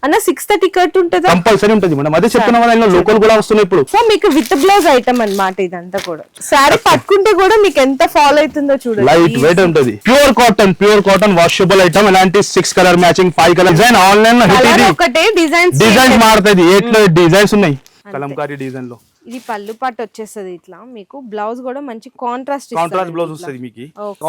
అన్న 6:30 కట్ ఉంటుందా? కంపల్సరీ ఉంటుంది మేడం. అదే చెప్తున్నా కదా, ఇలా లోకల్ కూడా వస్తున్నాయి ఇప్పుడు. సో మీకు విత్ బ్లౌజ్ ఐటమ్ అన్నమాట ఇదంతా కూడా. సారీ పట్టుకుంటే కూడా మీకు ఎంత ఫాల్ అవుతుందో చూడండి. లైట్ వెయిట్ ఉంటుంది. Pure cotton washable item. ఇలాంటి 6 colour matching 5 colour design online లో ఒకటే డిజైన్స్ మారుతుంది. 8 డిజైన్స్ ఉన్నాయి కలంకారీ డిజైన్ లో. ఇది పళ్ళు పాటు వచ్చేస్తుంది. ఇట్లా మీకు బ్లౌజ్ కూడా మంచి కాంట్రాస్ట్ బ్లౌజ్ వస్తుంది మీకు.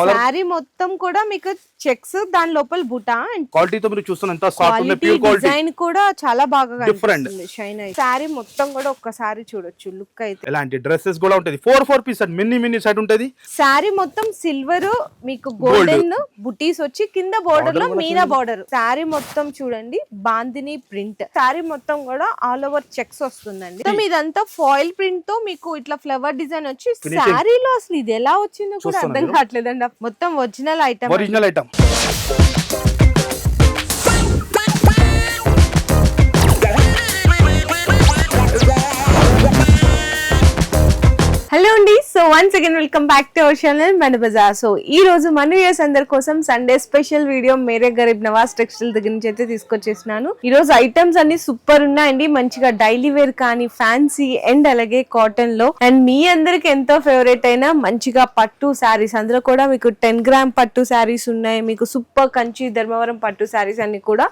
సారీ మొత్తం కూడా మీకు చెక్స్, దాని లోపల బుటా అండ్ క్వాలిటీతో మీరు చూస్తున్న ఎంత సాఫ్ట్ ఉంది. ప్యూర్ క్వాలిటీ డిజైన్ కూడా చాలా బాగా కనిపిస్తుంది. షైన్ అయ్యి సారీ మొత్తం కూడా ఒక్కసారి చూడొచ్చు లుక్ అయితే. ఇలాంటి డ్రెస్సెస్ కూడా ఉంటది. 4 పీస్ సెట్ మినీ సెట్ ఉంటది. సారీ మొత్తం సిల్వర్ మీకు గోల్డెన్ బుటీస్ వచ్చి కింద బోర్డర్ లో మీనా బోర్డర్. సారీ మొత్తం చూడండి బాందిని ప్రింట్. సారీ మొత్తం కూడా ఆల్ ఓవర్ చెక్స్ వస్తుందండి. సో ఇదంతా ఫాయిల్ ప్రింట్ తో మీకు ఇట్లా ఫ్లవర్ డిజైన్ వచ్చి సారీలో అసలు ఇది ఎలా వచ్చిందో కూడా అర్థం కావట్లేదండి. మొత్తం ఒరిజినల్ ఐటమ్. హలో అండి, so once again welcome back to our channel మన బజార్. సో ఈ రోజు మన వ్యూయర్స్ అందరి కోసం సండే స్పెషల్ వీడియో మేరే గరీబ్ నవాజ్ టెక్స్టైల్ దగ్గర నుంచి అయితే తీసుకొచ్చేసినాను. ఈ రోజు ఐటమ్స్ అన్ని సూపర్ ఉన్నాయండి. మంచిగా డైలీ వేర్ కానీ ఫ్యాన్సీ అండ్ అలాగే కాటన్ లో అండ్ మీ అందరికి ఎంతో ఫేవరెట్ అయిన మంచిగా పట్టు శారీస్. అందులో కూడా మీకు 10 గ్రామ్ పట్టు శారీస్ ఉన్నాయి. మీకు సూపర్ కంచి ధర్మవరం పట్టు శారీస్ అన్ని కూడా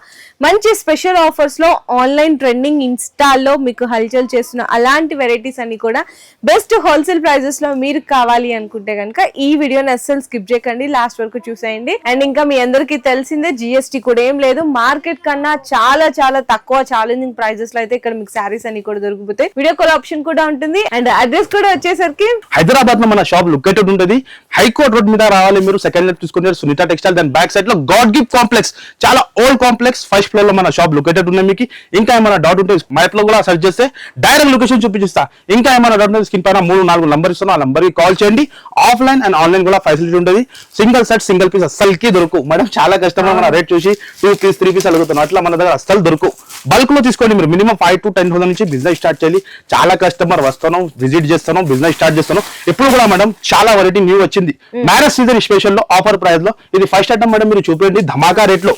మంచి స్పెషల్ ఆఫర్స్ లో ఆన్లైన్ ట్రెండింగ్ ఇన్స్టాల్లో మీకు హల్చల్ చేస్తున్న అలాంటి వెరైటీస్ అన్ని కూడా బెస్ట్ హోల్సేల్ ప్రైజెస్ లో మీరు కావాలి అనుకుంటే కనుక ఈ వీడియోని అస్సలు స్కిప్ చేయకండి, లాస్ట్ వరకు చూసేయండి. అండ్ ఇంకా మీ అందరికి తెలిసిందే జిఎస్టీ కూడా ఏం లేదు. మార్కెట్ కన్నా చాలా చాలా తక్కువ ఛాలెంజింగ్ ప్రైజెస్ లో అయితే ఇక్కడ మీకు శారీస్ అన్ని కూడా దొరికిపోతాయి. వీడియో కాల్ ఆప్షన్ కూడా ఉంటుంది. అండ్ అడ్రస్ కూడా వచ్చేసరికి హైదరాబాద్ లో మన షాప్ లొకేటెడ్ ఉంటుంది. హైకోర్ట్ రోడ్ మీద రావాలి మీరు. సెకండ్ లెఫ్ట్ తీసుకుంటే సునీత టెక్స్టైల్, దాని బ్యాక్ సైడ్ లో గాడ్ గిఫ్ట్ కాంప్లెక్స్, చాలా ఓల్డ్ కాంప్లెక్స్. ఫస్ట్ ఫ్లోర్ లో మన షాప్ లొకేటెడ్ ఉంది. మీకు ఇంకా ఏమైనా డౌట్ ఉంటే మ్యాప్ లో కూడా సెర్చ్ చేస్తే డైరెక్ట్ లొకేషన్ చూపించిస్తా. ఇంకా ఏమైనా డౌట్ ఉంటే స్క్రీన్ పైన 3-4 నంబర్ ఇస్తాను, ఆ నంబర్ కి కాల్ చేయండి. ఆఫ్లైన్ అండ్ ఆన్లైన్ కూడా ఫెసిలిటీ ఉంటుంది. సింగిల్ సెట్ సింగిల్ పీస్ అస్సలకి దొరుకు మేడం. చాలా కస్టమర్ మన రేట్ చూసి 2 పీస్ 3 పీస్ అడుగుతున్నాం. అట్లా మన దగ్గర అస్సలు దొరుకు. బల్క్ లో తీసుకోండి మీరు. మినిమం 5 to 10,000 నుంచి బిజినెస్ స్టార్ట్ చేయాలి. చాలా కస్టమర్ వస్తాను, విజిట్ చేస్తాను, బిజినెస్ స్టార్ట్ చేస్తాను. ఇప్పుడు కూడా మేడం చాలా వెరైటీ న్యూ వచ్చింది. మ్యారేజ్ సీజన్ స్పెషల్ లో ఆఫర్ ప్రైస్ లో ఇది ఫస్ట్ ఐటమ్ మేడం. మీరు చూపండి ధమాకా రేట్ లో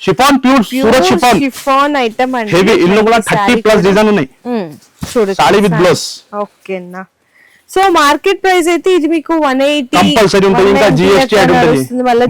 chiffon pure Surat chiffon item అండి. హెవీ ఇందులో కూడా 30+ డిజైన్ ఉన్నాయి. Sorry with blouse. ఓకేనా. సో మార్కెట్ ప్రైస్ అయితే ఇది మీకు 180 కంపల్సరీ ఉంటుంది. ఇంకా జిఎస్టీ యాడ్ ఉంటుంది.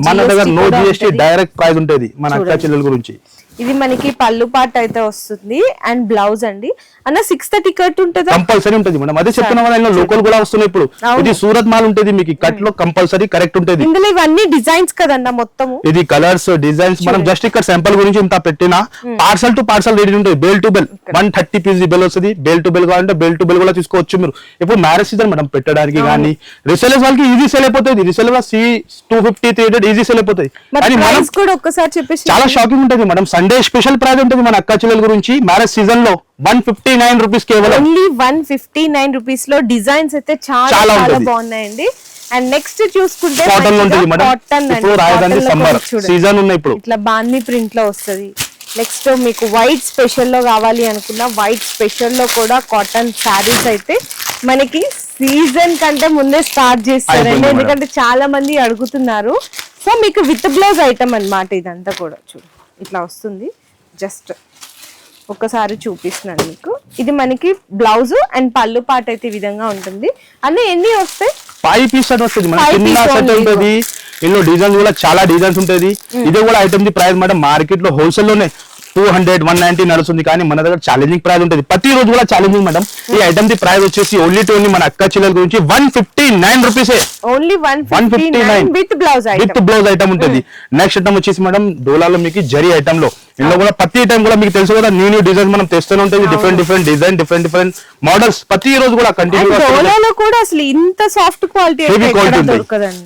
మన దగ్గర నో జిఎస్టీ డైరెక్ట్ ప్రైస్ ఉంటుంది మన అక్క చెల్లెల గురించి. ఇది మనకి పళ్ళు పాట అయితే వస్తుంది అండ్ బ్లౌజ్ అండి. అన్న 6:30 కట్ ఉంటుందా? కంపల్సరీ ఉంటుంది మేడం. అదే చెప్తున్నా కదా, ఇలా లోకల్ కూడా వస్తున్నాయి ఇప్పుడు. ఇది సూరత్ మాల్ ఉంటుంది మీకు. కట్ లో కంపల్సరీ కరెక్ట్ ఉంటుంది. ఇందులో ఇవన్నీ డిజైన్స్ కదన్న మొత్తం. ఇది కలర్స్ డిజైన్స్. మనం జస్ట్ ఇక్కడ శాంపుల్ గురించి ఇంత పెట్టినా పార్సల్ టు పార్సల్ రెడీ ఉంటుంది. Bale to bale 130 piece bale వస్తుంది. బెల్ టు బెల్ కావాలంటే బెల్ టు బెల్ కూడా తీసుకోవచ్చు మీరు. ఇప్పుడు మ్యారేజ్ సీజన్ మేడం పెట్టడానికి కానీ రిసేలర్స్ వాళ్ళకి ఈజీ సేల్ అయిపోతుంది. రిసేలర్ 250-300 ఈజీ సేల్ అయిపోతుంది. చాలా షాకింగ్ ఉంటుంది మేడం. సండే స్పెషల్ ప్రైస్ ఉంటుంది మన అక్క చెల్లెల గురించి. మ్యారేజ్ సీజన్ లో 159 రూపీస్ కేవలం. ఓన్లీ 159 రూపీస్ లో డిజైన్స్ అయితే చాలా బాగున్నాయండి. అండ్ నెక్స్ట్ చూసుకుంటే కాటన్ ఉంటుంది మేడం. ఇప్పుడు రాజధాని సమ్మర్ సీజన్ ఉన్నాయి ఇప్పుడు. ఇట్లా బాందీ ప్రింట్ లో వస్తుంది. నెక్స్ట్ మీకు వైట్ స్పెషల్ లో కావాలి అనుకున్న వైట్ స్పెషల్ లో కూడా కాటన్ శారీస్ అయితే మనకి సీజన్ కంటే ముందే స్టార్ట్ చేస్తారండి. ఎందుకంటే చాలా మంది అడుగుతున్నారు. సో మీకు విత్ బ్లౌజ్ ఐటమ్ అన్నమాట ఇదంతా కూడా. చూడు ఇట్లా వస్తుంది. జస్ట్ ఒకసారి చూపిస్తున్నాను మీకు. ఇది మనకి బ్లౌజ్ అండ్ పళ్ళు పాట అయితే ఈ విధంగా ఉంటుంది. అన్నీ ఎన్ని వస్తాయి? 5 పీస్ సెట్ వస్తుంది. చిన్న సెట్ ఉంటుంది. ఇందులో డిజైన్స్ కూడా చాలా డిజైన్స్ ఉంటుంది. ఇది కూడా item the price madam market లో హోల్సేల్ లోనే 200-190 నడుస్తుంది. కానీ మన దగ్గర ఛాలెంజింగ్ ప్రైస్ ఉంటుంది. ప్రతి రోజు కూడా ఛాలెంజింగ్ మేడం. ఈ ఐటమ్ ది ప్రైస్ వచ్చేసి ఓన్లీ మన అక్క చెల్లెల గురించి 159 రూపీసే. ఓన్లీ 159 విత్ బ్లౌజ్ ఐటమ్ ఉంటుంది. నెక్స్ట్ ఐటమ్ వచ్చేసి మేడం డోలాలో మీకు జరీ ఐటమ్ లో. ఇందులో కూడా ప్రతి ఐటమ్ కూడా మీకు తెలుసు కదా, న్యూ డిజైన్ మనం తెస్తూనే ఉంటుంది. డిఫరెంట్ డిజైన్, డిఫరెంట్ మోడల్స్ ప్రతి రోజు కూడా కంటిన్యూ. డోలాలో కూడా అసలు ఇంత సాఫ్ట్ క్వాలిటీ దొరకదండి.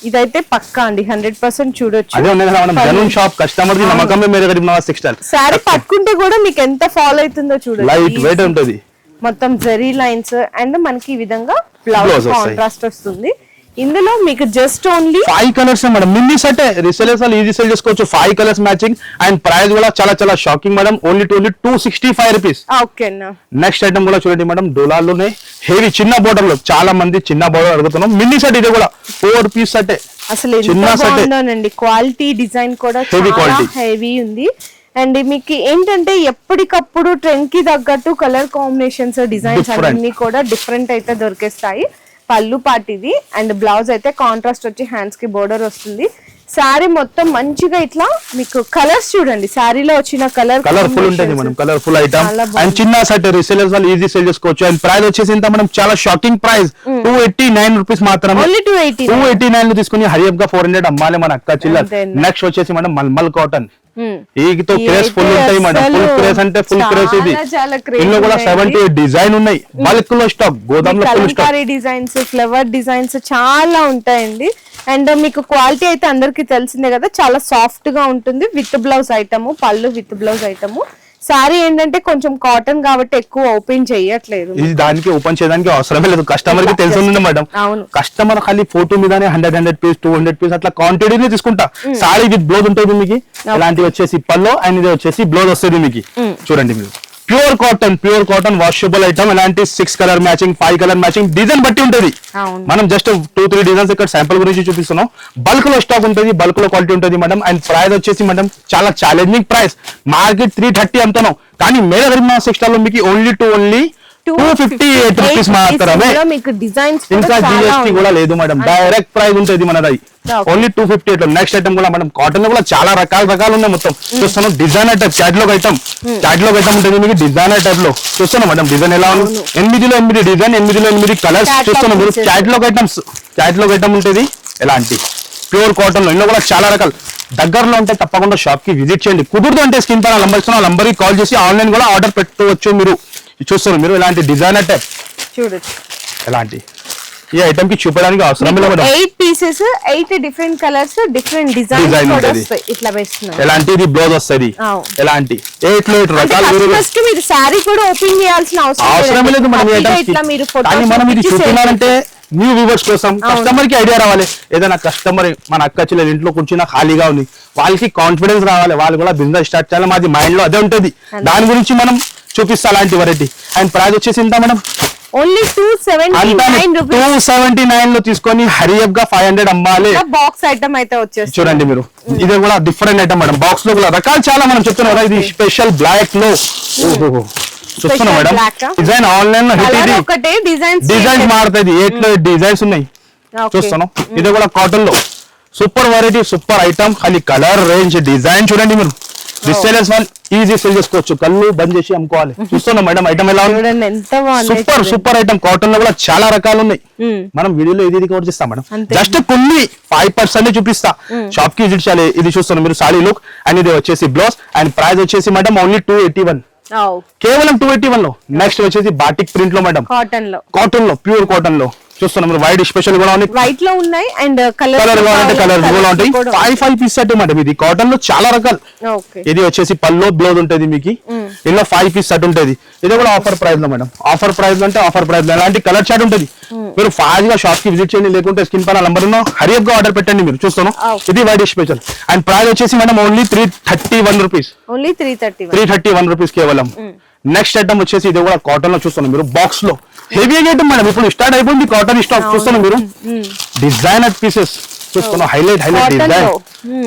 ఇదైతే పక్కా అండి 100% చూడొచ్చు. అదే మనం జనూన్ షాప్ కస్టమర్ ది నమ్మకమే మేరే గరీబ్ నవాజ్ టెక్స్టైల్. సారీ పట్టుకుంటే కూడా మీకు ఎంత ఫాల్ అవుతుందో చూడండి. లైట్ వెయిట్ ఉంటుంది. మొత్తం జరీ లైన్స్ అండ్ మనకి ఈ విధంగా బ్లౌజ్ కాంట్రాస్ట్ వస్తుంది. ఇందులో మీకు just only 5 colours madam. Mini set resellers వాళ్ళు ఈజీ సేల్ చేసుకోవచ్చు. 5 కలర్స్ మ్యాచింగ్ అండ్ ప్రైస్ కూడా చాలా షాకింగ్ మేడం. Only 265 rupees. ఓకేనా. నెక్స్ట్ ఐటమ్ కూడా చూడండి మేడం. డోలాలోనే హెవీ చిన్న బోర్డర్ లో చాలా మంది చిన్న బోర్డర్ అడుగుతున్నాం. మినీ సెట్ ఇది కూడా 4 పీస్ సెట్. అసలు చిన్న సెట్ క్వాలిటీ డిజైన్ కూడా హెవీ ఉంది. అండ్ మీకు ఏంటంటే ఎప్పటికప్పుడు ట్రెండ్ కి తగ్గట్టు కలర్ కాంబినేషన్స్ డిజైన్స్ అన్ని కూడా డిఫరెంట్ అయితే దొరికేస్తాయి. పళ్ళు పార్ట్ ఇది అండ్ బ్లౌజ్ అయితే కాంట్రాస్ట్ వచ్చి హ్యాండ్స్ కి బోర్డర్ వస్తుంది. శారీ మొత్తం మంచిగా ఇట్లా మీకు కలర్స్ చూడండి, శారీలో వచ్చిన కలర్ఫుల్ ఉంటుంది మనం, కలర్ఫుల్ ఐటమ్ అండ్ చిన్న సెట్ రీసేలర్స్ వాళ్ళు ఈజీ సేల్ చేసుకోవచ్చు. అండ్ ప్రైస్ వచ్చేసి ఇంత మనం చాలా షాకింగ్ ప్రైస్ 289 రూపీస్ మాత్రమే. 289 లో తీసుకుని హరియప్ గా 400 అమ్మాలి మన అక్క చిల్లర్. నెక్స్ట్ వచ్చేసి మనం మల్మల్ కాటన్, ఈతో క్రేజ్ ఫుల్ ఉంటాయి మేడం, ఫుల్ క్రేజ్ అంటే ఫుల్ క్రేజ్. ఇది ఇందులో కూడా 78 డిజైన్ ఉన్నాయి, బల్క్ లో స్టాక్, గోదాంలో full stock. Designs, flower designs చాలా ఉంటాయండి. అండ్ మీకు క్వాలిటీ అయితే అందరికి తెలిసిందే కదా, చాలా సాఫ్ట్ గా ఉంటుంది. విత్ బ్లౌజ్ ఐటమ్, పళ్ళు విత్ బ్లౌజ్ ఐటమ్. సారీ ఏంటంటే కొంచెం కాటన్ కాబట్టి ఎక్కువ ఓపెన్ చేయట్లేదు, ఇది దానికి ఓపెన్ చేయడానికి అవసరమే లేదు, కస్టమర్ కి తెలిసింది మేడం. కస్టమర్ ఖాళీ ఫోటో మీదనే 100 పీస్ 200 పీస్ అట్లా క్వాంటిటీని తీసుకుంటా. సారీ విత్ బ్లౌజ్ ఉంటుంది మీకు, ఇలాంటివి వచ్చేసి పల్లో అండ్ ఇది వచ్చేసి బ్లౌజ్ వస్తుంది మీకు. చూడండి మీరు ప్యూర్ కాటన్ వాషబుల్ ఐటమ్. ఇలాంటి 6 colour matching 5 colour matching design బట్టి ఉంటుంది. మనం జస్ట్ 2-3 డిజైన్స్ ఇక్కడ శాంపుల్ గురించి చూపిస్తున్నాం. బల్క్ లో స్టాక్ ఉంటుంది, బల్క్ లో క్వాలిటీ ఉంటుంది మేడం. అండ్ ప్రైస్ వచ్చేసి మేడం చాలా ఛాలెంజింగ్ ప్రైస్, మార్కెట్ 330 అమ్ముతున్నాం, కానీ మేర గరీబ్ సెక్షన్ లో మీకు ఓన్లీ 258 రూపీస్ మాత్రమే. ఇంకా జిఎస్టీ కూడా లేదు మేడం, డైరెక్ట్ ప్రైస్ ఉంటుంది మనది ఓన్లీ 258 లో. నెక్స్ట్ ఐటమ్ కూడా మనం కాటన్ లో కూడా చాలా రకాలు ఉన్నాయి. మొత్తం చూస్తున్నాం డిజైనర్ టైప్, క్యాటలాగ్ ఐటమ్ ఉంటుంది మీకు. డిజైనర్ టైప్ లో చూస్తున్నాం మేడం, డిజైన్ ఎలా ఉంది, 8 డిజైన్, 8 కలర్స్ చూస్తున్నాం మీరు. క్యాటలాగ్ ఐటమ్ ఉంటుంది ఇలాంటి ప్యూర్ కాటన్ లో. ఇందులో కూడా చాలా రకాలు. దగ్గరలో ఉంటే తప్పకుండా షాప్ కి విజిట్ చేయండి, కుదురుతూ అంటే స్క్రీన్ పైన నంబర్ ఇస్తున్నా, నంబర్ కి కాల్ చేసి ఆన్లైన్ కూడా ఆర్డర్ పెట్టుకోవచ్చు మీరు. చూస్తున్నారు మీరు ఇలాంటి డిజైనర్ టైప్ చూడొచ్చు. ఇలాంటి ఈ ఐటమ్ కి చూపడానికి అవసరం లేదు. 8 pieces, 8 different colours, different design ఇట్లా వేస్తున్నారు. ఎలాంటి బ్లౌజ్ వస్తుంది, ఎలాంటి 8 లో 8 రకాలు. మీరు సారీ కూడా ఓపెన్ చేయాల్సిన అవసరం లేదు మనం. కానీ మనం ఇది చూస్తున్నారంటే న్యూ వ్యూవర్స్ కోసం, కస్టమర్ కి ఐడియా రావాలి. ఏదైనా కస్టమర్ మన అక్క చెల్లెలు ఇంట్లో కూర్చున్నా ఖాళీగా ఉంది, వాళ్ళకి కాన్ఫిడెన్స్ రావాలి, వాళ్ళు కూడా బిజినెస్ స్టార్ట్ చేయాలి, మాది మైండ్ లో అదే ఉంటుంది. దాని గురించి మనం చూపిస్తా అలాంటి వెరైటీ. అండ్ ప్రైస్ వచ్చేసి ఇంత మేడం ఓన్లీ 279 లో తీసుకొని హరియప్ గా 500 అమ్మాలి. బాక్స్ ఐటమ్ అయితే వచ్చేసి చూడండి మీరు, ఇది కూడా డిఫరెంట్ ఐటమ్ మేడం. బాక్స్ లో కూడా రకాలు చాలా మనం చెప్తున్నాం కదా. ఇది స్పెషల్ బ్లాక్ లో చూస్తున్నాం మేడం. డిజైన్ ఆన్లైన్ లో డిజైన్స్ మారుతుంది, 8 లో 8 డిజైన్స్ ఉన్నాయి చూస్తున్నాం. ఇది కూడా కాటన్ లో సూపర్ వెరైటీ, సూపర్ ఐటమ్. ఖాళీ కలర్ రేంజ్ డిజైన్ చూడండి మీరు. రిసేలర్స్ వాళ్ళు ఈజీ సేల్ చేసుకోవచ్చు, కళ్ళు బంద్ చేసి అమ్ముకోవాలి. చూస్తున్నాం మేడం ఐటమ్ ఎలా ఉంది, సూపర్ ఐటమ్. కాటన్ లో కూడా చాలా రకాలు ఉన్నాయి. మనం వీడియోలో ఇది కవర్ చేస్తాం మేడం, జస్ట్ కొన్ని 5% చూపిస్తా. షాప్ కి విజిట్ చేయాలి. ఇది చూస్తున్నాం మీరు సారీ లుక్, అండ్ ఇది వచ్చేసి బ్లౌజ్. అండ్ ప్రైస్ వచ్చేసి మేడం ఓన్లీ 281, కేవలం 281 లో. నెక్స్ట్ వచ్చేసి బాటిక్ ప్రింట్ లో మేడం, కాటన్ లో ప్యూర్ కాటన్ లో చూస్తున్నాం మీరు. వైట్ స్పెషల్ కూడా ఉన్నాయి, వైట్ లో ఉన్నాయి అండ్ కలర్ కలర్ కూడా ఉంటాయి. 5 పీస్ సెట్ మేడం. ఇది కాటన్ లో చాలా రకాలు. ఇది వచ్చేసి పల్లో బ్లౌజ్ ఉంటుంది మీకు, ఇందులో 5 పీస్ సెట్ ఉంటుంది. ఇది కూడా ఆఫర్ ప్రైస్ లో మేడం. ఆఫర్ ప్రైస్ అంటే ఆఫర్ ప్రైస్ లో ఎలాంటి కలర్ చార్ట్ ఉంటుంది. మీరు ఫాస్ట్ గా షాప్ కి విజిట్ చేయండి, లేకుంటే స్క్రీన్ పైన నంబర్ ఉన్న హరియప్ గా ఆర్డర్ పెట్టండి మీరు. చూస్తున్నాం ఇది వైట్ స్పెషల్. అండ్ ప్రైస్ వచ్చేసి మేడం ఓన్లీ 331 రూపీస్, 331 రూపీస్ కేవలం. నెక్స్ట్ ఐటమ్ వచ్చేసి ఇది కూడా కాటన్ లో చూస్తున్నాం మీరు. బాక్స్ లో హెవీ ఐటమ్ మేడం, ఇప్పుడు స్టార్ట్ అయిపోయింది కాటన్ స్టాక్. చూస్తున్నాం మీరు డిజైనర్ పీసెస్ చూస్తున్నాం, హైలైట్ డిజైన్.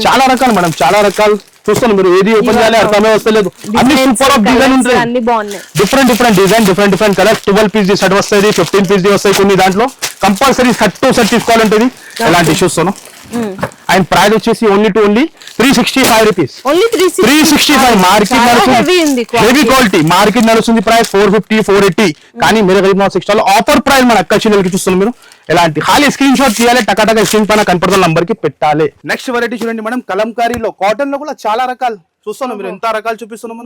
చాలా రకాలు మేడం, చాలా రకాలు చూస్తున్నాం మీరు. ఏది ఓపెన్ చేయాలి అర్థమే వస్తలేదు, అన్ని సూపర్ ఆఫ్ డిజైన్ ఉంటాయి. Different design, different colours. 12 piece set వస్తుంది, 15 పీస్ వస్తాయి కొన్ని. దాంట్లో కంపల్సరీ సెట్ టు సెట్ తీసుకోవాలంటే ఎలాంటి చూస్తున్నాం. అండ్ ప్రైస్ వచ్చేసి ఓన్లీ 365 రూపీస్, 365. మార్కెట్ నడుస్తుంది హెవీ క్వాలిటీ, మార్కెట్ నడుస్తుంది ప్రైస్ 450 480, కానీ మీరు గరీబ్ నవాజ్ సెక్షన్ లో ఆఫర్ ప్రైస్ మన అక్క చెల్లెలకి చూస్తున్నాం మీరు. ఎలాంటి ఖాళీ స్క్రీన్ షాట్ తీయాలి, టకాటక స్క్రీన్ పైన కనపడుతున్న నంబర్ కి పెట్టాలి. నెక్స్ట్ వెరైటీ చూడండి మేడం, కలంకారీలో కాటన్ లో కూడా చాలా రకాలు చూస్తున్నాం మీరు. ఎంత రకాలు చూపిస్తున్నాం,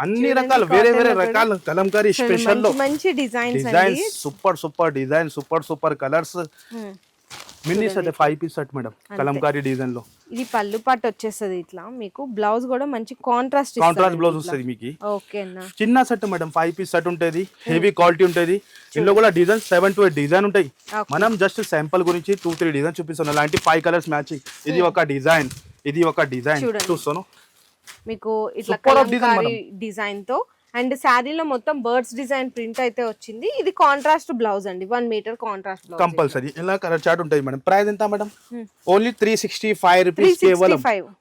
అన్ని రకాలు వేరే రకాలు. కలంకారీ స్పెషల్ లో మంచి designs, super design, super colours. Mini set 5 piece set madam, Kalamkari design లో. ఇది పళ్ళు పాటు వచ్చేస్తుంది ఇట్లా మీకు. బ్లౌజ్ కూడా మంచి కాంట్రాస్ట్ బ్లౌజ్ వస్తుంది మీకు. చిన్న సెట్ మేడం, 5 పీస్ సెట్ ఉంటుంది, హెవీ క్వాలిటీ ఉంటుంది. ఇందులో కూడా డిజైన్ 7 to 8 డిజైన్ ఉంటాయి. మనం జస్ట్ శాంపుల్ గురించి 2-3 డిజైన్ చూపిస్తాను. అలాంటి 5 కలర్స్ మ్యాచింగ్. ఇది ఒక డిజైన్, ఇది ఒక డిజైన్ చూస్తాను మీకు. ఇట్లా డిజైన్ తో అండ్ శారీలో మొత్తం బర్డ్స్ డిజైన్ ప్రింట్ అయితే వచ్చింది. ఇది కాంట్రాస్ట్ బ్లౌజ్ అండి, 1 మీటర్ కాంట్రాస్ట్ బ్లౌజ్ కంపల్సరీ. ఇలా కలర్ చార్ట్ ఉంటుంది మేడం. ప్రైస్ ఎంత మేడం? ఓన్లీ 365 రూపీస్ కేవలం.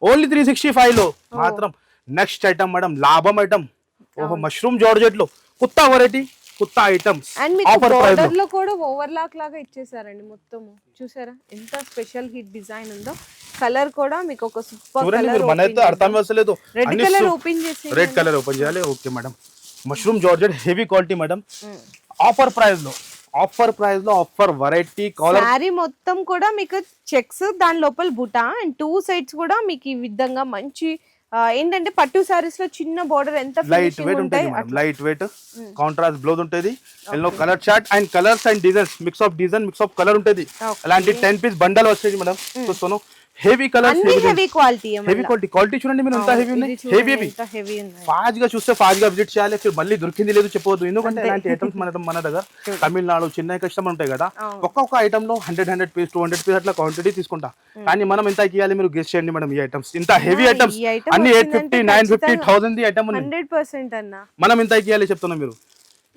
ఓన్లీ 365 లో మాత్రం నెక్స్ట్ ఐటమ్ మేడం లాభం ఐటమ్. ఓహో మష్రూమ్ జార్జెట్ లో కొత్త వెరైటీ, కొత్త ఐటమ్స్ అండ్ మీకు ఆఫర్ ప్రైస్ బోర్డర్ లో కూడా ఓవర్లాక్ లాగా ఇచ్చేసారండి మొత్తం. చూసారా ఎంత స్పెషల్ హిట్ డిజైన్ ఉందో. కలర్ కూడా మీకు ఒక సూపర్ చూడండి కలర్. మీరు, మన అయితే అర్థం వస్తలేదు. రెడ్ కలర్ ఓపెన్ చేసి, రెడ్ కలర్ ఓపెన్ చేయాలి. Okay madam, mushroom georgette heavy quality madam. Offer price లో, ఆఫర్ ప్రైస్ లో ఆఫర్ వెరైటీ కాలర్. సారీ మొత్తం కూడా మీకు చెక్స్, దాని లోపల బుటా అండ్ టూ సైడ్స్ కూడా మీకు ఈ విధంగా మంచి ఏంటంటే పట్టు సారీస్ లో చిన్న బోర్డర్ ఎంత లైట్ వెయిట్ ఉంటుంది madam, light weight contrast blouse ఉంటుంది. Yellow colour chart and colours and designs, mix of design, mix of colour ఉంటుంది. అలాంటి 10 పీస్ బండల్ వస్తుంది మేడం. చూస్తాను heavy colours, heavy quality. Heavy quality, quality చూడండి మీరు ఎంత హెవీ ఉన్నాయి. హెవీ ఫాస్ట్ గా చూస్తే ఫాస్ట్ గా విజిట్ చేయాలి. మళ్ళీ దొరికింది లేదు చెప్పవద్దు, ఎందుకంటే ఇలాంటి ఐటమ్స్ మన దగ్గర తమిళనాడు, చెన్నై కస్టమర్ ఉంటాయి కదా. ఒక్కొక్క ఐటమ్ లో 100 పీస్ 200 పీస్ అట్లా క్వాంటిటీ తీసుకుంటా. కానీ మనం ఎంత ఇవ్వాలి మీరు గెస్ చేయండి మేడం. ఈ ఐటమ్స్ ఇంత హెవీ ఐటమ్స్ అన్ని 850, 950, 1000 ఐటమ్ 100% అన్న. మనం ఎంత ఇవ్వాలి చెప్తున్నాం మీరు.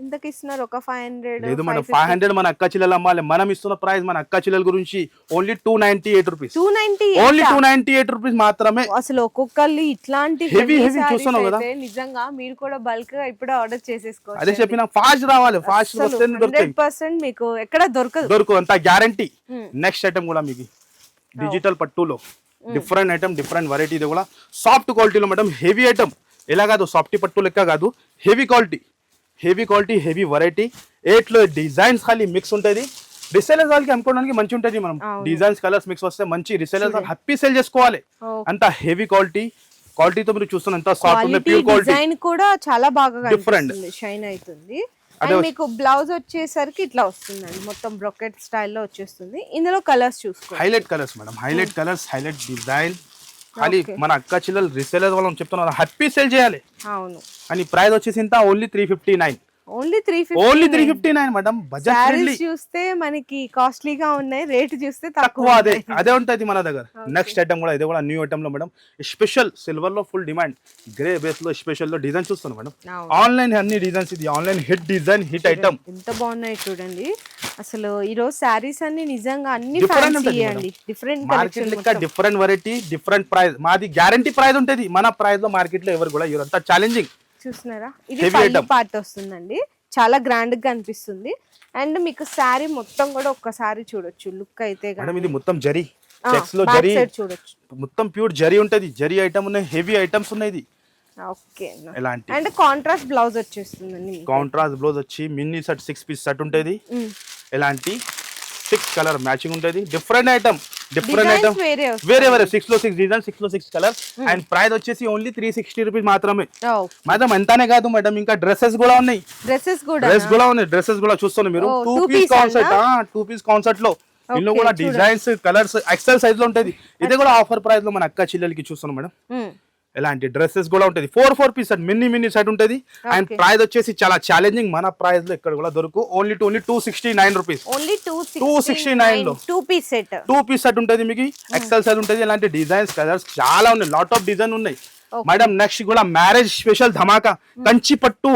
ఇంతకి ఇస్తున్నారు ఒక 500. లేదు మేడం, 500 మన అక్క చిల్లలు అమ్మాలి. మనం ఇస్తున్న ప్రైస్ మన అక్క చిల్లల గురించి ఓన్లీ 298 రూపీస్. 298, ఓన్లీ 298 రూపీస్ మాత్రమే. అసలు ఒక్కొక్కళ్ళు ఇట్లాంటి హెవీ హెవీ చూస్తున్నావు కదా. నిజంగా మీరు కూడా బల్క్ గా ఇప్పుడే ఆర్డర్ చేసేసుకోవచ్చు. అదే చెప్పిన, ఫాస్ట్ రావాలి. ఫాస్ట్ వస్తే 100% మీకు ఎక్కడ దొరకదు అంత గ్యారంటీ. నెక్స్ట్ ఐటమ్ కూడా మీకు డిజిటల్ పట్టులో డిఫరెంట్ ఐటమ్, డిఫరెంట్ వెరైటీ. ఇది కూడా సాఫ్ట్ క్వాలిటీలో మేడం, హెవీ ఐటమ్. ఎలా కాదు, సాఫ్ట్ పట్టు లెక్క కాదు, heavy quality, heavy quality, heavy variety. 8 లో డిజైన్స్ ఖాళీ మిక్స్ ఉంటుంది. రిసేలర్స్ వాళ్ళకి అమ్ముకోవడానికి మంచి ఉంటుంది. మనం డిజైన్స్ కలర్స్ మిక్స్ వస్తే మంచి రిసేలర్స్ హ్యాపీ సేల్ చేసుకోవాలి. అంత హెవీ క్వాలిటీ, క్వాలిటీతో మీరు చూస్తున్న ఎంత సాఫ్ట్ ఉంది. ప్యూర్ క్వాలిటీ, డిజైన్ కూడా చాలా బాగా డిఫరెంట్ షైన్ అవుతుంది. అండ్ మీకు బ్లౌజ్ వచ్చేసరికి ఇట్లా వస్తుందండి, మొత్తం బ్రొకెట్ స్టైల్లో వచ్చేస్తుంది. ఇందులో కలర్స్ చూసుకోండి, highlight colours madam, highlight colours, highlight design. ఖాళీ మన అక్క చిల్లలు రిసేలర్ వాళ్ళని చెప్తున్నారు హ్యాపీ సేల్ చేయాలి. అవును, అని ప్రైస్ వచ్చేసి ఇంత only 359. Only 359 madam. Budget friendly. చూస్తే మనకి కాస్ట్లీగా ఉన్నాయి, రేట్ చూస్తే తక్కువ. అదే ఉంటది మన దగ్గర. నెక్స్ట్ ఐటమ్ కూడా, ఇది కూడా న్యూ ఐటమ్ లో మేడం, స్పెషల్ సిల్వర్ లో ఫుల్ డిమాండ్, గ్రే బేస్ లో స్పెషల్ లో డిజైన్ చూస్తాను మేడం. ఆన్లైన్ అన్ని డిజైన్స్, ఇది online hit design, hit item. ఎంత బాగున్నాయి చూడండి. అసలు ఈ రోజు సారీస్ అన్ని నిజంగా అన్ని డిఫరెంట్ మార్కెట్ లెక్క, డిఫరెంట్ వెరైటీ, డిఫరెంట్ ప్రైస్. మాది గ్యారంటీ ప్రైస్ ఉంటది. మన ప్రైస్ లో మార్కెట్ లో ఎవరు కూడా ఇవ్వరు. ఛాలెంజింగ్. చూస్తున్నారా, ఇది పల్లి పార్ట్ వస్తుందండి, చాలా గ్రాండ్ గా అనిపిస్తుంది. అండ్ మీకు శారీ మొత్తం కూడా ఒక్కసారి చూడొచ్చు లుక్ అయితే. ఇది మొత్తం జరీ చెక్స్ లో, జరీ చూడొచ్చు, మొత్తం ప్యూర్ జరీ ఉంటది. జరీ ఐటమ్ ఉన్నాయి, హెవీ ఐటమ్స్ ఉన్నాయి. ఇది ఓకే. ఎలాంటి అండ్ కాంట్రాస్ట్ బ్లౌజ్ వచ్చేస్తుందండి. కాంట్రాస్ట్ బ్లౌజ్ వచ్చి మినీ సెట్ 6 పీస్ సెట్ ఉంటది. ఎలాంటి 6 కలర్ మ్యాచింగ్ ఉంటది. డిఫరెంట్ ఐటమ్, డిఫరెంట్ ఐటమ్, వేరే 6 లో 6 డిజైన్, 6 లో 6 కలర్. అండ్ ప్రైస్ వచ్చేసి ఓన్లీ 360 రూపీస్ మాత్రమే మేడం. ఎంతనే కాదు మేడం, ఇంకా డ్రెస్సెస్ కూడా ఉన్నాయి. డ్రెస్ కూడా ఉన్నాయి, డ్రెస్సెస్ కూడా చూస్తున్నాను మీరు. 2 పీస్ కాన్సెప్ట్, 2 పీస్ కాన్సెప్ట్ లో ఇందులో కూడా డిజైన్స్, కలర్స్ ఎక్సెల్ సైజ్ లో ఉంటది. ఇది కూడా ఆఫర్ ప్రైస్ లో మన అక్క చిల్లలకి చూస్తున్నాం మేడం. ఎలాంటి డ్రెస్సెస్ కూడా ఉంటది. 4 పీస్ సెట్, మినీ సెట్ ఉంటది. అండ్ ప్రైస్ వచ్చేసి చాలా ఛాలెంజింగ్. మన ప్రైస్ లో ఇక్కడ కూడా దొరుకు. Only 269 rupees. Only 269 2 piece set, 2 piece set ఉంటది మీకు. ఎక్సెల్ సైజ్ ఉంటది. ఇలాంటి డిజైన్స్, కలర్స్ చాలా ఉన్నాయి, లాట్ ఆఫ్ డిజైన్ ఉన్నాయి మేడం. నెక్స్ట్ కూడా మ్యారేజ్ స్పెషల్ ధమాకా, కంచి పట్టు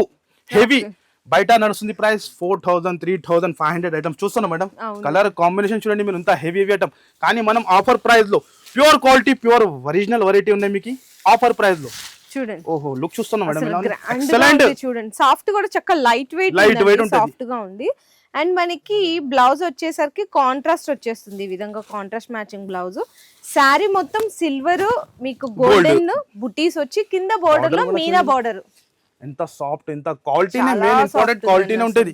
హెవీ. బయట నడుస్తుంది ప్రైస్ 4000, 3500 ఐటమ్స్ చూస్తున్నాం మేడం. కలర్ కాంబినేషన్ చూడండి మీరు, ఇంత హెవీ ఐటమ్. కానీ మనం ఆఫర్ ప్రైస్ లో pure quality, pure original variety ఉన్నాయి మీకు ఆఫర్ ప్రైస్ లో. చూడండి, ఓహో లుక్ చూస్తున్నాం మేడం. ఎక్సలెంట్ చూడండి. సాఫ్ట్ కూడా చక్కగా లైట్ వెయిట్ సాఫ్ట్ గా ఉంది. అండ్ మనకి బ్లౌజ్ వచ్చేసరికి కాంట్రాస్ట్ వచ్చేస్తుంది. ఈ విధంగా కాంట్రాస్ట్ మ్యాచింగ్ బ్లౌజ్. శారీ మొత్తం సిల్వర్, మీకు గోల్డెన్ బుటీస్ వచ్చి కింద బోర్డర్ లో మీనా బోర్డర్. ఎంత సాఫ్ట్, ఎంత క్వాలిటీ, మెయిన్ ఇంపార్టెంట్ క్వాలిటీనే ఉంటది.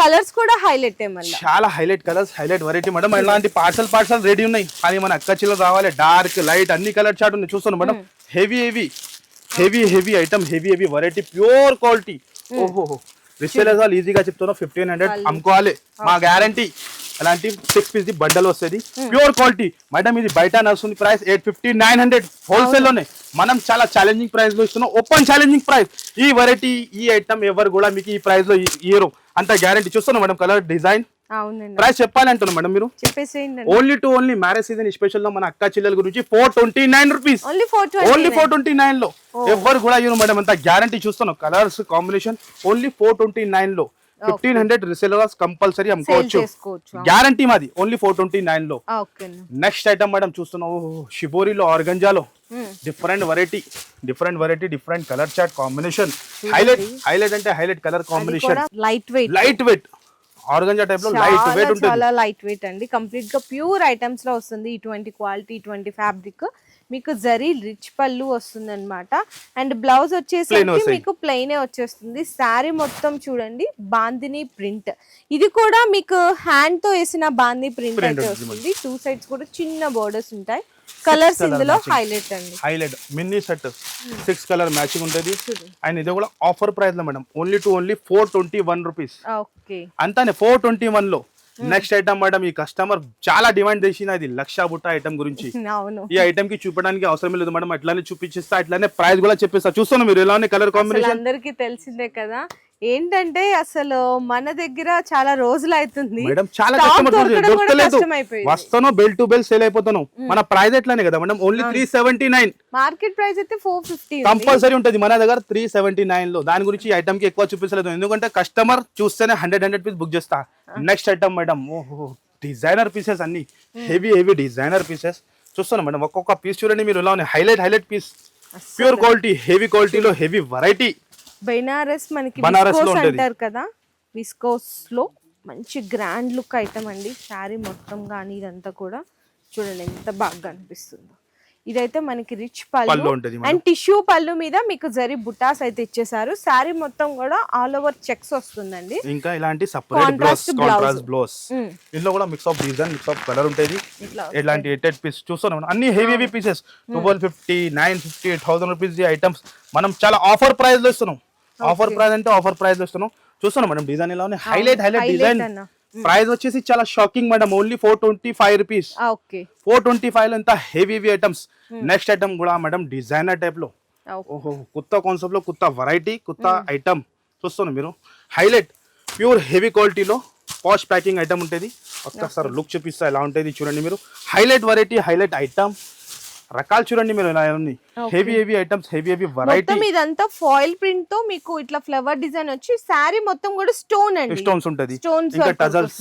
కలర్స్ కూడా హైలైట్, చాలా highlight colours, highlight variety madam. ఇలాంటి పార్సల్ రెడీ ఉన్నాయి. కానీ మన అక్క చిల్లలు రావాలి. డార్క్, లైట్ అన్ని కలర్ చార్ట్ ఉన్నాయి చూస్తున్నాం madam. Heavy item, heavy variety, pure quality. ఓహో, రిసేలర్స్ వాళ్ళు ఈజీగా చెప్తున్నా 1500 అమ్ముకోవాలి, మా గ్యారంటీ. అలాంటి 6 పీస్ బండల్ వస్తుంది, ప్యూర్ క్వాలిటీ మేడం. ఇది బయట నడుస్తుంది ప్రైస్ 850, 900 హోల్సేల్ లోనే. మనం చాలా ఛాలెంజింగ్ ప్రైస్ లో ఇస్తున్నాం, ఓపెన్ ఛాలెంజింగ్ ప్రైస్. ఈ వెరైటీ, ఈ ఐటమ్ ఎవరు కూడా మీకు ఈ ప్రైస్ లో ఇయర్ అంత గ్యారంటీ. చూస్తున్నాం మేడం, కలర్ డిజైన్. ప్రైస్ చెప్పాలి అంటున్నాం మేడం మీరు. ఓన్లీ మ్యారేజ్ సీజన్ స్పెషల్ లో మన అక్క చిల్లల గురించి 429 రూపీస్. ఓన్లీ 429 లో ఎవరు కూడా ఇవ్వరు మేడం, అంత గ్యారంటీ. చూస్తున్నాం కలర్స్ కాంబినేషన్. ఓన్లీ 429 లో 1500 రిసేలర్స్ కంపల్సరీ అమ్ముకోవచ్చు. గ్యారంటీ మాది ఓన్లీ 429 లో. నెక్స్ట్ ఐటమ్ మేడం చూస్తున్నావు షిబోరిలో ఆర్గంజాలో different variety different colour chart combination. Highlight అంటే highlight colour combination. Light weight organza type లో లైట్ వెయిట్ ఉంటుంది. చాలా లైట్ వెయిట్ అండి. కంప్లీట్ గా ప్యూర్ ఐటమ్స్ లో వస్తుంది. ఇటువంటి క్వాలిటీ ఇటువంటి ఫ్యాబ్రిక్ మీకు జరీ రిచ్ పళ్ళు వస్తుంది అనమాట. అండ్ బ్లౌజ్ వచ్చేసి మీకు ప్లెయిన్ వచ్చేస్తుంది. శారీ మొత్తం చూడండి బాందిని ప్రింట్. ఇది కూడా మీకు హ్యాండ్ తో వేసిన బాందిని ప్రింట్ అయితే వస్తుంది. 2 సైడ్స్ కూడా చిన్న బోర్డర్స్ ఉంటాయి. కలర్స్ ఇందులో హైలైట్ అండి. Highlight mini set 6 colour matching ఉంటుంది. అండ్ ఇది కూడా ఆఫర్ ప్రైస్ లో మేడం ఓన్లీ 421 రూపీస్. ఓకే అంతానే 421 లో. నెక్స్ట్ ఐటమ్ మేడం ఈ కస్టమర్ చాలా డిమాండ్ చేసిన ఇది లక్ష బుట్ట ఐటమ్ గురించి. ఈ ఐటమ్ కి చూపడానికి అవసరం లేదు మేడం, అట్లానే చూపించిస్తా, అట్లానే ప్రైస్ కూడా చెప్పేస్తా. చూస్తాను మీరు ఎలా కలర్ కాంబినేషన్ అందరికి తెలిసిందే కదా. ఏంటంటే అసలు మన దగ్గర చాలా రోజులు అవుతుంది మేడం, చాలా వస్తాను బెల్ టు బెల్ సేల్ అయిపోతాను. మన ప్రైస్ ఎట్లానే కదా మేడం ఓన్లీ 379. మార్కెట్ ప్రైస్ అయితే 450 కంపల్సరీ ఉంటుంది. మన దగ్గర 379 లో. దాని గురించి ఐటమ్ కి ఎక్కువ చూపించలేదు, ఎందుకంటే కస్టమర్ చూస్తేనే 100 పీస్ బుక్ చేస్తా. నెక్స్ట్ ఐటమ్ మేడం ఓహో డిజైనర్ పీసెస్ అన్ని హెవీ డిజైనర్ పీసెస్ చూస్తాను మేడం. ఒక్కొక్క పీస్ చూడండి మీరు ఎలా ఉన్నాయి. Highlight piece pure quality heavy క్వాలిటీలో హెవీ వెరైటీ. బెనారస్ మనకి విస్కోస్ అంటారు కదా, విస్కోస్ లో మంచి గ్రాండ్ లుక్ ఐటమ్ అండి. శారీ మొత్తం కానీ ఇదంతా కూడా చూడండి ఎంత బాగా అనిపిస్తుందో. ఇదైతే మనకి రిచ్ పళ్ళు అండ్ టిష్యూ పళ్ళు మీద మీకు జరీ బుటాస్ అయితే ఇచ్చేసారు. శారీ మొత్తం కూడా ఆల్ ఓవర్ చెక్స్ వస్తుందండి. ఇంకా ఇలాంటి సెపరేట్ బ్లౌజ్ కాంట్రాస్ట్ బ్లౌజ్ ఇందులో కూడా mix of design mix of colour ఉంటుంది. ఇలాంటి 8 పీస్ చూస్తున్నాం అన్ని హెవీ పీసెస్ 1250 950 1000 రూపీస్ ఐటమ్స్ మనం చాలా ఆఫర్ ప్రైస్ లో ఇస్తున్నాం. ఆఫర్ ప్రైస్ అంటే ఆఫర్ ప్రైస్ లో ఇస్తున్నాం. చూస్తున్నాం మేడం డిజైన్ ఎలా ఉన్నాయి. Highlight design. ప్రైస్ వచ్చేసి చాలా షాకింగ్ మేడం ఓన్లీ 425 రూపీస్. 425 లో ఎంత హెవీ ఐటమ్స్. నెక్స్ట్ ఐటమ్ కూడా మేడం డిజైనర్ టైప్ లో ఓహో కొత్త కాన్సెప్ట్ లో కొత్త వెరైటీ కొత్త ఐటమ్ చూస్తున్నాం మీరు. హైలైట్ ప్యూర్ హెవీ క్వాలిటీలో పాష్ ప్యాకింగ్ ఐటమ్ ఉంటుంది. ఒక్కసారి లుక్ చూపిస్తా ఎలా ఉంటుంది చూడండి మీరు. హైలైట్ వెరైటీ హైలైట్ ఐటమ్ రకాలు చూడండి మీరు ఎలా ఉంది. Heavy items heavy variety. ఇదంతా ఫాయిల్ ప్రింట్ తో మీకు ఇట్లా ఫ్లవర్ డిజైన్ వచ్చి శారీ మొత్తం కూడా స్టోన్ అండి. స్టోన్స్ ఉంటది. ఇంకా టజల్స్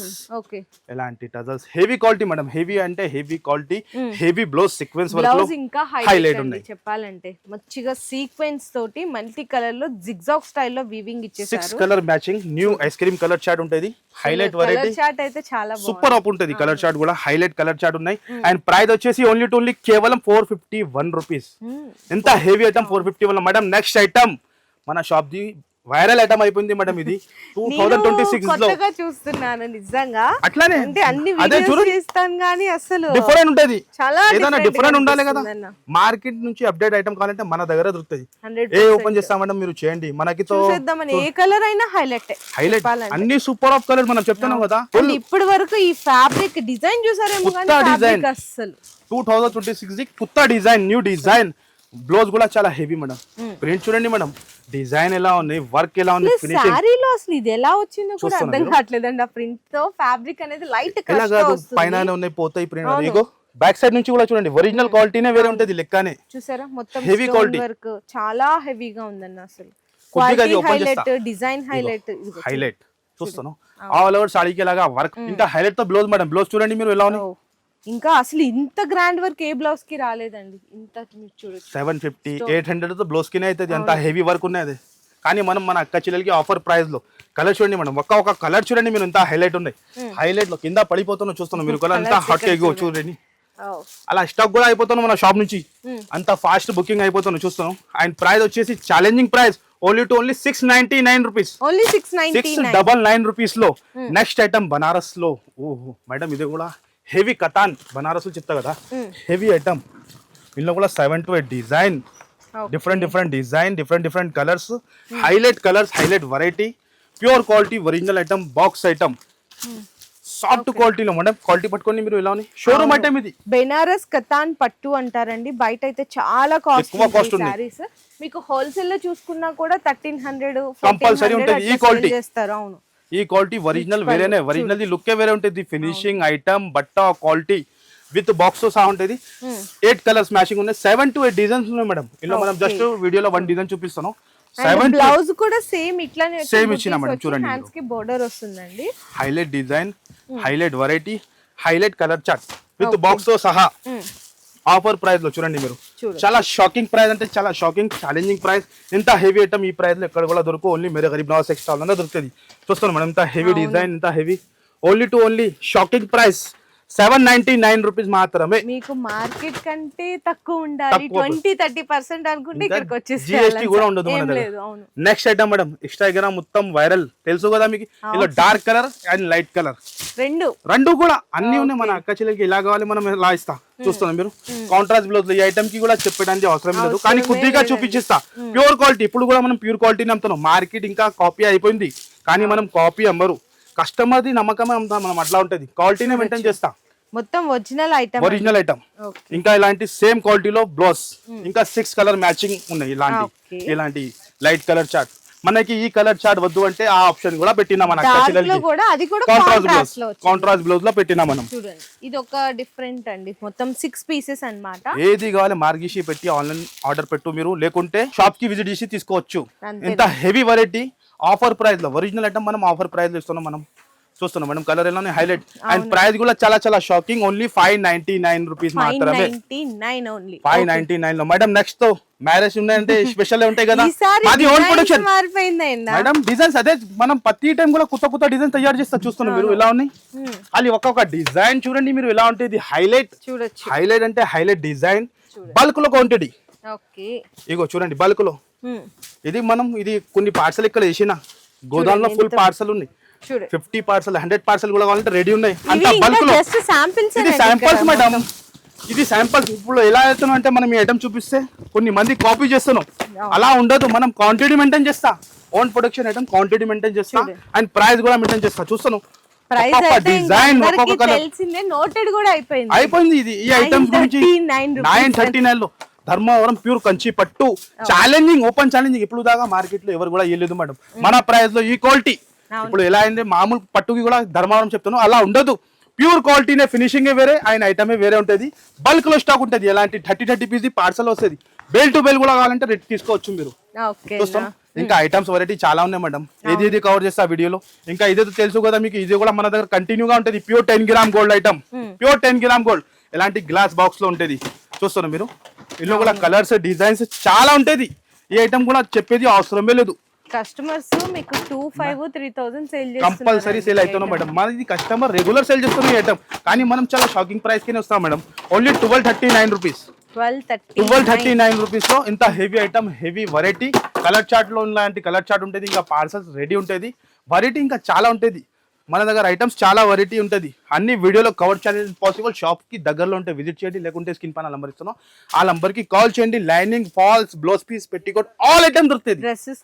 ఎలాంటి tassels heavy quality madam. Heavy అంటే heavy quality heavy blouse sequence work లో ఇంకా హైలైట్ ఉంది చెప్పాలంటే. మంచిగా సీక్వెన్స్ తోటి మల్టీ కలర్ లో జిగ్జాగ్ స్టైల్ లో వీవింగ్ ఇచ్చేసారు. 6 colour matching new ice cream colour chart ఉంటది. హైలైట్ వెరైటీ చార్ట్ అయితే చాలా సూపర్ అప్ ఉంటది. కలర్ చార్ట్ కూడా హైలైట్ కలర్ చార్ట్ ఉన్నాయి. అండ్ ప్రైస్ వచ్చేసి ఓన్లీ కేవలం 451 రూపీస్. ఎంత heavy item 451 madam. Next item మన షాప్ ది వైరల్ ఐటమ్ అయిపోయింది మేడం. ఇది 2026 లో చూస్తున్నాను నిజంగా. అట్లానే అంటే అన్ని వీడియోస్ చేస్తాను గానీ అసలు డిఫరెంట్ ఉంటది. చాలా ఏదైనా డిఫరెంట్ ఉండాలి కదా. మార్కెట్ నుంచి అప్డేట్ ఐటమ్ కావాలంటే మన దగ్గర దొరుకుతుంది. ఏ ఓపెన్ చేస్తాం మేడం మీరు చేయండి. మనకి ఏ కలర్ అయినా హైలైట్ అన్ని సూపర్ ఆఫ్ కలర్ మనం చెప్తున్నాం కదా. ఇప్పటి వరకు ఈ ఫ్యాబ్రిక్ డిజైన్ చూసారేమో డిజైన్ అసలు 2026 కొత్త డిజైన్ న్యూ డిజైన్. బ్లౌజ్ కూడా చాలా హెవీ మేడం. ప్రింట్ చూడండి మేడం డిజైన్ ఎలా ఉంది వర్క్ ఎలా ఉంది. శారీలో అసలు ఇది ఎలా వచ్చిందో కూడా అర్థం కావట్లేదండి. ఆ ప్రింట్ తో ఫ్యాబ్రిక్ అనేది లైట్ పైన ఉన్నాయి పోతాయి ప్రింట్. ఇగో బ్యాక్ సైడ్ నుంచి కూడా చూడండి ఒరిజినల్ క్వాలిటీనే వేరే ఉంటది లెక్కనే. చూసారా మొత్తం హెవీ క్వాలిటీ వర్క్ చాలా హెవీగా ఉందన్న. అసలు హైలైట్ డిజైన్ హైలైట్ చూస్తాను ఆల్ ఓవర్ సాడీకి లాగా వర్క్. ఇంకా హైలైట్ తో బ్లౌజ్ మేడం. బ్లౌజ్ చూడండి మీరు ఎలా ఉంది. ఇంకా అసలు ఇంత గ్రాండ్ వర్క్ ఏ బ్లౌజ్ కి రాలేదండి. ఇంత చూడొచ్చు 750 800 తో బ్లౌజ్ కినే అవుతుంది. అంత హెవీ వర్క్ ఉన్నది. కానీ మనం మన అక్క చెల్లెలకి ఆఫర్ ప్రైస్ లో కలర్ చూడండి మేడం. ఒక కలర్ చూడండి మీరు ఎంత హైలైట్ ఉన్నాయి. హైలైట్ లో కింద పడిపోతున్నా చూస్తున్నాం మీరు. కలర్ అంతా హాట్ ఎగో చూడండి. అలా స్టాక్ కూడా అయిపోతున్నాం మన షాప్ నుంచి. అంత ఫాస్ట్ బుకింగ్ అయిపోతున్నాం చూస్తున్నాం. అండ్ ప్రైస్ వచ్చేసి challenging price only 699 rupees. 699 rupees లో. నెక్స్ట్ ఐటమ్ బనారస్ లో ఓహో మేడం ఇది కూడా హెవీ కటాన్ బనారస్ చెప్తా కదా. హెవీ ఐటమ్ ఇందులో కూడా 7 to 8 design different design different colours. Colours highlight variety pure quality original item box item soft క్వాలిటీలో మేడం. క్వాలిటీ పట్టుకోండి మీరు ఎలా ఉన్నాయి. షోరూమ్ ఐటమ్ ఇది. బెనారస్ కతాన్ పట్టు అంటారండి. బయట అయితే చాలా కాస్ట్ సారీస్. మీకు హోల్సేల్ లో చూసుకున్నా కూడా 1300 కంపల్సరీ ఉంటుంది. ఈ క్వాలిటీ చేస్తారు. అవును ఈ క్వాలిటీ ఒరిజినల్ వేరేనే. ఒరిజినల్ లుక్ వేరే ఉంటుంది. ఫినిషింగ్ ఐటమ్ బట్ట క్వాలిటీ విత్ బాక్స్ తో సహా ఉంటుంది. 8 కలర్స్ మ్యాచింగ్ ఉన్నాయి. 7 to 8 డిజైన్స్ ఉన్నాయి మేడం. ఇందులో మనం జస్ట్ వీడియోలో 1 డిజైన్ చూపిస్తాను. బ్లౌజ్ కూడా సేమ్ ఇట్లానే సేమ్ ఇచ్చిన మేడం చూడండి, హ్యాండ్స్ కి బోర్డర్ వస్తుందండి. Highlight design, highlight variety, highlight colour chart with box తో సహా ఆఫర్ ప్రైస్ లో చూడండి మీరు. చాలా షాకింగ్ ప్రైస్ అంటే చాలా షాకింగ్ ఛాలెంజింగ్ ప్రైస్. ఇంత హెవీ ఐటమ్ ఈ ప్రైస్ లో ఎక్కడ కూడా దొరకు, ఓన్లీ మేరే గరీబ్ నవాజ్ టెక్స్టైల్ లో దొరుకుతుంది. చూస్తాను మేడం, ఇంత హెవీ డిజైన్, ఇంత heavy, only to only shocking price 799 rupees మాత్రమే. మీకు మార్కెట్ కంటే తక్కువ ఉండాలి, 20-30% అనుకుంటే ఇక్కడికి వచ్చేసి జిఎస్టీ కూడా ఉండదు మన దగ్గర. నెక్స్ట్ ఐటమ్ మేడం, ఇన్స్టాగ్రామ్ మొత్తం వైరల్ తెలుసు కదా మీకు. ఇలా dark colour and light colour రెండు కూడా అన్ని ఉన్నాయి. మన అక్క చెల్లెలకి ఇలా కావాలి మనం ఇలా ఇస్తా. చూస్తున్నాం మీరు, కాంట్రాస్ట్ బ్లౌజ్. ఈ ఐటమ్ కి కూడా చెప్పడానికి అవసరం లేదు, కానీ కొద్దిగా చూపించిస్తా. ప్యూర్ క్వాలిటీ, ఇప్పుడు కూడా మనం ప్యూర్ క్వాలిటీ అమ్ముతున్నాం. మార్కెట్ ఇంకా కాపీ అయిపోయింది, కానీ మనం కాపీ అమ్మరు. కస్టమర్ ది నమ్మకమే అమ్ముతాం మనం, అట్లా ఉంటది. క్వాలిటీనే మెయింటైన్ చేస్తా, మొత్తం ఒరిజినల్ ఐటమ్. ఇంకా ఇలాంటి సేమ్ క్వాలిటీలో బ్లౌజ్, ఇంకా 6 కలర్ మ్యాచింగ్ ఉన్నాయి. ఇలాంటి లైట్ కలర్ చార్ట్. మనకి ఈ కలర్ చార్ట్ వద్దు అంటే ఆ ఆప్షన్ కూడా పెట్టినా మన కాంట్రాస్ట్ బ్లౌజ్ లో పెట్టినా మనం. ఇది ఒక డిఫరెంట్ అండి, మొత్తం 6 పీసెస్ అన్నమాట. ఏది కావాలి మార్గిషి పెట్టి ఆన్లైన్ ఆర్డర్ పెట్టు మీరు, లేకుంటే షాప్ కి విజిట్ చేసి తీసుకోవచ్చు. ఇంత హెవీ వెరైటీ ఆఫర్ ప్రైస్ లో, ఒరిజినల్ ఐటమ్ మనం ఆఫర్ ప్రైస్ లో ఇస్తున్నాం. మనం చూస్తున్నాం మేడం, కలర్ ఎలానే హైలైట్, అండ్ ప్రైస్ కూడా చాలా చాలా షాకింగ్. ఓన్లీ 599 రూపీస్ మాత్రమే. 599 లో మేడం. నెక్స్ట్ తో మ్యారేజ్ ఉన్నాయంటే స్పెషల్ ఉంటాయి కదా, అది ఓన్ ప్రొడక్షన్ మేడం. డిజైన్స్ అదే, మనం ప్రతి టైం కూడా కొత్త డిజైన్ తయారు చేస్తా. చూస్తున్నాం మీరు ఎలా ఉన్నాయి, అది ఒక్కొక్క డిజైన్ చూడండి మీరు ఎలా ఉంటుంది. హైలైట్ అంటే హైలైట్ డిజైన్, బల్క్ లో క్వాంటిటీ. ఇగో చూడండి బల్క్ లో. ఇది కొన్ని పార్సల్ ఇక్కడ వేసిన గోదాం లో ఫుల్ పార్సల్ ఉన్నాయి. 50 పార్సల్ 100 పార్సల్ కూడా కావాలంటే రెడీ ఉన్నాయి. అంత బల్క్ లో. ఇది శాంపిల్స్ మేడం, ఇది శాంపిల్స్. ఇప్పుడు ఎలా అవుతున్నాం అంటే మనం ఈ ఐటమ్ చూపిస్తే కొన్ని మంది కాపీ చేస్తున్నాం, అలా ఉండదు. మనం క్వాంటిటీ మెయింటైన్ చేస్తా, own production item quantity maintain చేస్తా, అండ్ ప్రైస్ కూడా మెయింటైన్ చేస్తా. చూస్తాను డిజైన్ అయిపోయింది. ఇది ఈ ఐటమ్స్ గురించి 939 లో ధర్మవరం ప్యూర్ కంచి పట్టు ఛాలెంజింగ్, ఓపెన్ ఛాలెంజింగ్. ఇప్పుడు దాకా మార్కెట్ లో ఎవరు కూడా ఇవ్వలేదు మేడం. మన ప్రైస్ లో ఈ క్వాలిటీ. ఇప్పుడు ఎలా అయింది, మామూలు పట్టుకి కూడా ధర్మవరం చెప్తున్నాను, అలా ఉండదు. ప్యూర్ క్వాలిటీనే, ఫినిషింగ్ వేరే, ఆయన ఐటమే వేరే ఉంటుంది. బల్క్ లో స్టాక్ ఉంటుంది. ఎలాంటి 30 పీస్ పార్సల్ వస్తుంది. బెల్ టు బెల్ కూడా కావాలంటే రేట్ తీసుకోవచ్చు మీరు. చూస్తాం ఇంకా ఐటమ్స్ వెరైటీ చాలా ఉన్నాయి మేడం. ఏది కవర్ చేస్తా వీడియోలో. ఇంకా ఇదే తెలుసు కదా మీకు, ఇది కూడా మన దగ్గర కంటిన్యూగా ఉంటుంది. Pure 10 gram gold item, pure 10 gram gold. ఎలాంటి గ్లాస్ బాక్స్ లో ఉంటుంది. చూస్తున్నారు మీరు, ఇందులో కూడా కలర్స్ డిజైన్స్ చాలా ఉంటుంది. ఈ ఐటమ్ కూడా చెప్పేది అవసరమే లేదు. కస్టమర్స్ మీకు 2500-3000 సేల్ చేస్తున్నారు, కంపల్సరీ సేల్ అవుతున్నాం మేడం. మనది కస్టమర్ రెగ్యులర్ సేల్ చేస్తున్న ఐటమ్, కానీ మనం చాలా షాకింగ్ ప్రైస్ కి వస్తాం మేడం. Only 1239 rupees. 1239 రూపీస్ లో ఇంత heavy item, heavy variety. Colour chart లో ఇలాంటి కలర్ చార్ట్ ఉంటుంది. ఇంకా పార్సల్స్ రెడీ ఉంటుంది. వెరైటీ ఇంకా చాలా ఉంటుంది మన దగ్గర. ఐటమ్స్ చాలా వెరైటీ ఉంటుంది. అన్ని వీడియోలో కవర్ చేయాలి పాసిబుల్. షాప్ కి దగ్గరలో ఉంటే విజిట్ చేయండి, లేకుంటే స్క్రీన్ పైన నంబర్ ఇస్తున్నాం, ఆ నంబర్ కి కాల్ చేయండి. Lining, falls, blouse piece, petticoat, all item దొరుకుతుంది. డ్రెస్సెస్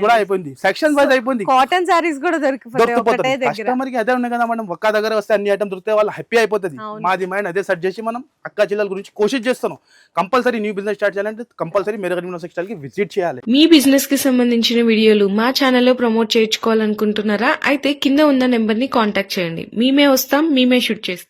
కూడా అయిపోయింది, సెక్షన్ వైజ్ అయిపోయింది. కాటన్ సారీస్ కూడా దొరికిపోతాయి. కస్టమర్ కి అదే ఉన్నాయి కదా మనం, ఒక్క దగ్గర వస్తే అన్ని ఐటమ్ దొరికితే వాళ్ళు హ్యాపీ అయిపోతుంది. మాది మైండ్ అదే సెట్ చేసి మనం అక్క జిల్లాల గురించి కోషిష్ చేస్తున్నాం. కంపల్సరీ న్యూ బిజినెస్ స్టార్ట్ చేయాలంటే కంపల్సరీ మేరే గరీబ్ నవాజ్ టెక్స్టైల్ కి విజిట్ చేయాలి. మీ బిజినెస్ కి సంబంధించిన వీడియోలు మా ఛానల్లో ప్రమోట్ చేయించుకోవాలనుకుంటున్నారా? అయితే కింద ఉన్న నెంబర్ ని కాంటాక్ట్ చేయండి. మేమే వస్తాం, మేమే షూట్ చేస్తాం.